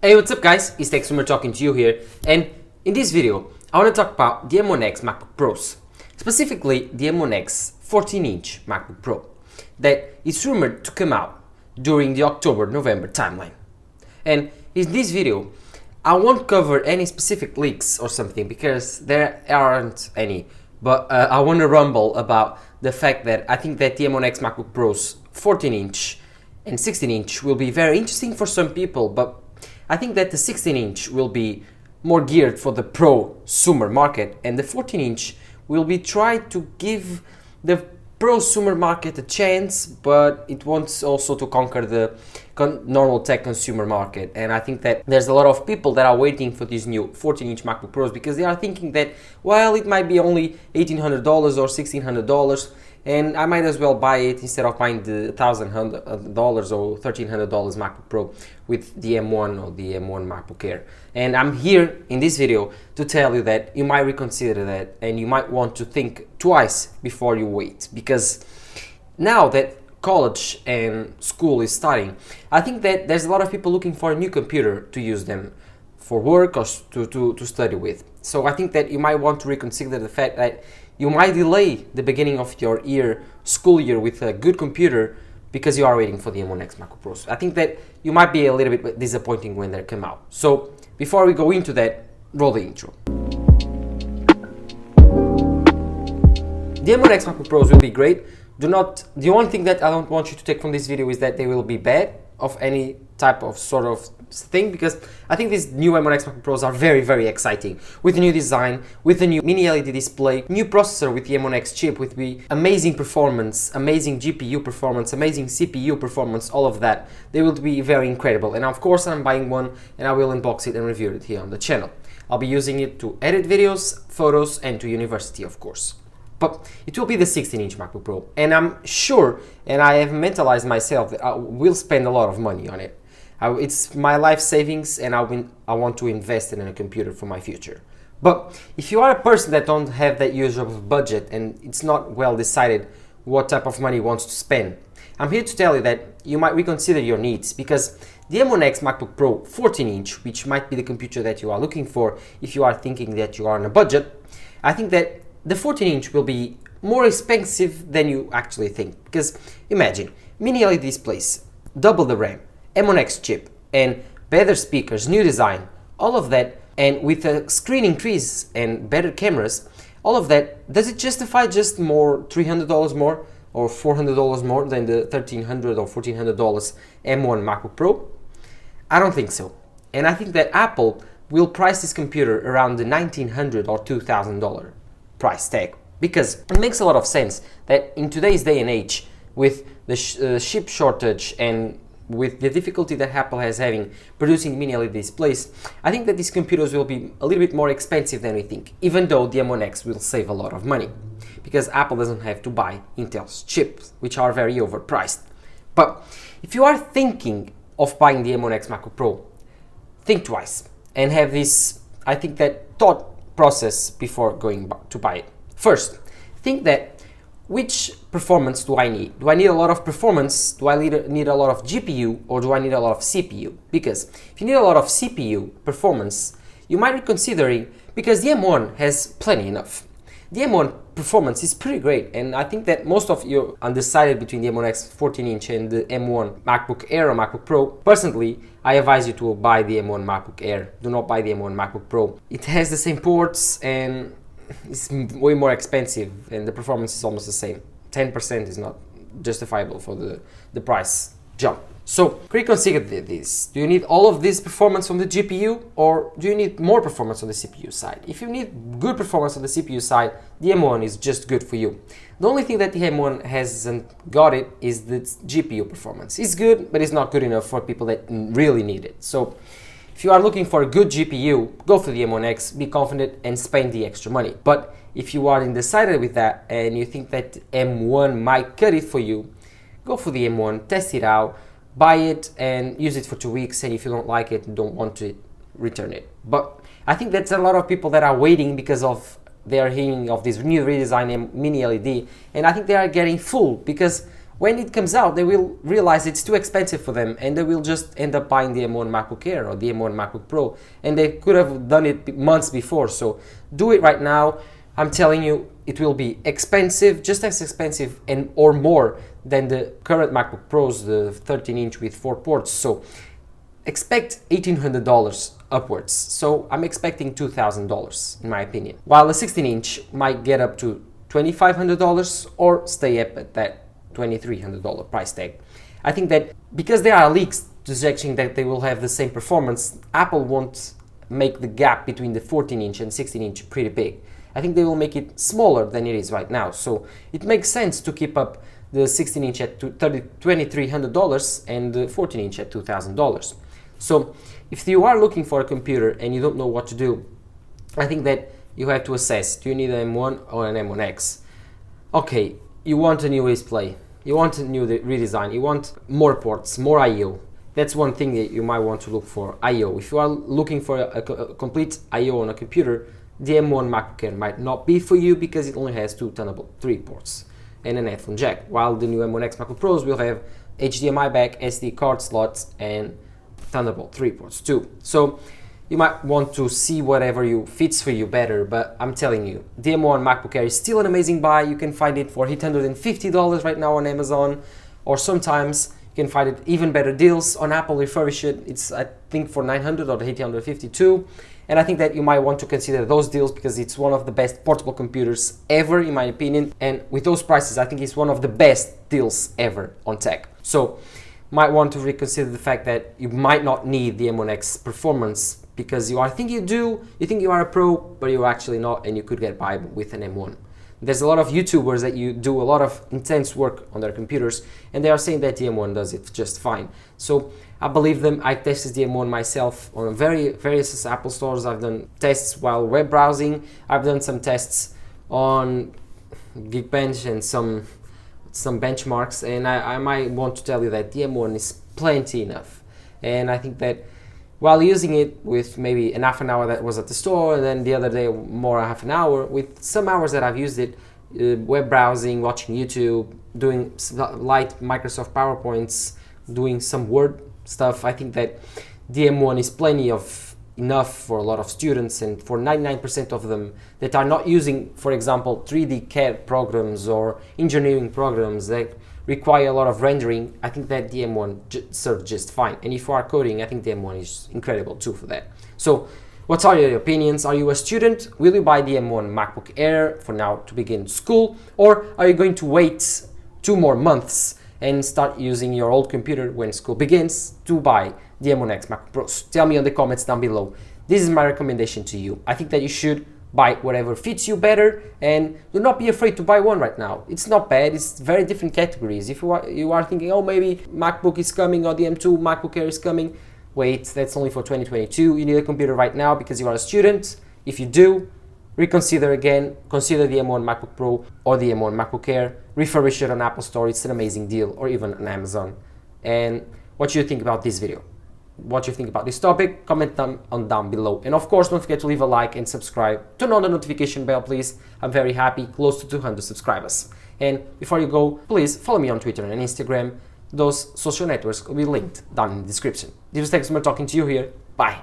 Hey, what's up guys, it's Texumer talking to you here, and in this video I want to talk about the M1X MacBook Pros, specifically the M1X 14-inch MacBook Pro that is rumored to come out during the October-November timeline. And in this video I won't cover any specific leaks or something because there aren't any, but I want to rumble about the fact that I think that the M1X MacBook Pros 14-inch and 16-inch will be very interesting for some people, but I think that the 16-inch will be more geared for the prosumer market, and the 14-inch will be tried to give the prosumer market a chance, but it wants also to conquer the normal tech consumer market. And I think that there's a lot of people that are waiting for these new 14-inch MacBook Pros because they are thinking that, well, it might be only $1,800 or $1,600, and I might as well buy it instead of buying the $1,000 or $1,300 MacBook Pro with the M1 or the M1 MacBook Air. And I'm here in this video to tell you that you might reconsider that and you might want to think twice before you wait, because now that college and school is starting, I think that there's a lot of people looking for a new computer to use them for work or to study with. So I think that you might want to reconsider the fact that you might delay the beginning of your school year with a good computer because you are waiting for the M1X MacBook Pros. I think that you might be a little bit disappointing when they come out. So before we go into that, roll the intro. The M1X MacBook Pros will be great. The only thing that I don't want you to take from this video is that they will be bad of any type of sort of thing, because I think these new M1X MacBook Pros are very, very exciting, with the new design, with the new mini LED display, new processor with the M1X chip, with the amazing performance, amazing GPU performance, amazing CPU performance, all of that. They will be very incredible, and of course I'm buying one and I will unbox it and review it here on the channel. I'll be using it to edit videos, photos, and to university, of course. But it will be the 16-inch MacBook Pro, and I'm sure, and I have mentalized myself, that I will spend a lot of money on it. It's my life savings, and I want to invest in a computer for my future. But if you are a person that don't have that usual budget and it's not well decided what type of money you want to spend, I'm here to tell you that you might reconsider your needs, because the M1X MacBook Pro 14-inch, which might be the computer that you are looking for if you are thinking that you are on a budget, I think that the 14-inch will be more expensive than you actually think. Because imagine, mini LED displays, double the RAM, M1X chip, and better speakers, new design, all of that, and with a screen increase and better cameras, all of that, does it justify just more $300 more or $400 more than the $1,300 or $1,400 M1 MacBook Pro? I don't think so. And I think that Apple will price this computer around the $1,900 or $2,000 price tag, because it makes a lot of sense that in today's day and age, with the chip shortage and with the difficulty that Apple has having producing mini LED displays, I think that these computers will be a little bit more expensive than we think, even though the M1X will save a lot of money, because Apple doesn't have to buy Intel's chips, which are very overpriced. But if you are thinking of buying the M1X MacBook Pro, think twice and have this, I think, that thought process before going to buy it. First, think that which performance do I need? Do I need a lot of performance? Do I need a lot of GPU, or do I need a lot of CPU? Because if you need a lot of CPU performance, you might be considering, because the M1 has plenty enough. The M1 performance is pretty great, and I think that most of you undecided between the M1X 14-inch and the M1 MacBook Air or MacBook Pro. Personally, I advise you to buy the M1 MacBook Air. Do not buy the M1 MacBook Pro. It has the same ports and it's way more expensive, and the performance is almost the same. 10% is not justifiable for the price jump. So reconsider this. Do you need all of this performance from the GPU, or do you need more performance on the CPU side? If you need good performance on the CPU side, the M1 is just good for you. The only thing that the M1 hasn't got it is the GPU performance. It's good, but it's not good enough for people that really need it. So if you are looking for a good GPU, go for the M1X, be confident and spend the extra money. But if you are undecided with that and you think that M1 might cut it for you, go for the M1, test it out, buy it and use it for 2 weeks, and if you don't like it, don't want it, return it. But I think that's a lot of people that are waiting because they are hearing of this new redesign mini LED, and I think they are getting fooled, because when it comes out, they will realize it's too expensive for them, and they will just end up buying the M1 MacBook Air or the M1 MacBook Pro, and they could have done it months before. So do it right now. I'm telling you, it will be expensive, just as expensive and or more than the current MacBook Pros, the 13-inch with 4 ports. So expect $1,800 upwards. So I'm expecting $2,000 in my opinion. While a 16-inch might get up to $2,500 or stay up at that $2,300 price tag. I think that because there are leaks suggesting that they will have the same performance, Apple won't make the gap between the 14-inch and 16-inch pretty big. I think they will make it smaller than it is right now. So it makes sense to keep up the 16-inch at $2,300 and the 14-inch at $2,000. So if you are looking for a computer and you don't know what to do, I think that you have to assess, do you need an M1 or an M1X? Okay, you want a new display, you want a new redesign, you want more ports, more I/O. That's one thing that you might want to look for, I/O. If you are looking for a complete I/O on a computer, the M1 MacBook Air might not be for you because it only has 2 Thunderbolt 3 ports and an headphone jack, while the new M1X MacBook Pros will have HDMI back, SD card slots, and Thunderbolt 3 ports too. So you might want to see whatever fits for you better, but I'm telling you, the M1 MacBook Air is still an amazing buy. You can find it for $850 right now on Amazon, or sometimes you can find it even better deals on Apple Refurbished. It's I think for $900 or $852, and I think that you might want to consider those deals because it's one of the best portable computers ever in my opinion, and with those prices I think it's one of the best deals ever on tech. So might want to reconsider the fact that you might not need the M1X performance because you think you are a pro, but you're actually not, and you could get by with an M1. There's a lot of YouTubers that you do a lot of intense work on their computers, and they are saying that the M1 does it just fine. So I believe them. I tested the M1 myself on various Apple stores. I've done tests while web browsing. I've done some tests on Geekbench and some benchmarks, and I might want to tell you that the M1 is plenty enough. And I think that while using it with maybe an half an hour that was at the store, and then the other day more half an hour, with some hours that I've used it, web browsing, watching YouTube, doing light Microsoft PowerPoints, doing some Word stuff, I think that the M1 is plenty of enough for a lot of students, and for 99% of them that are not using, for example, 3D CAD programs or engineering programs that require a lot of rendering, I think that the M1 serves just fine. And if you are coding, I think the M1 is incredible too for that. So what are your opinions? Are you a student? Will you buy the M1 MacBook Air for now to begin school? Or are you going to wait 2 more months and start using your old computer when school begins to buy the M1X MacBook Pros? Tell me in the comments down below. This is my recommendation to you. I think that you should buy whatever fits you better, and do not be afraid to buy one right now. It's not bad. It's very different categories. If you are thinking, oh, maybe MacBook is coming or the M2 MacBook Air is coming, wait, that's only for 2022. You need a computer right now because you are a student. If you do, reconsider again. Consider the M1 MacBook Pro or the M1 MacBook Air. Refurbish it on Apple Store. It's an amazing deal, or even on Amazon. And what do you think about this video? What you think about this topic, comment down below. And of course, don't forget to leave a like and subscribe. Turn on the notification bell, please. I'm very happy, close to 200 subscribers. And before you go, please follow me on Twitter and Instagram. Those social networks will be linked down in the description. This was Thanks for talking to you here. Bye.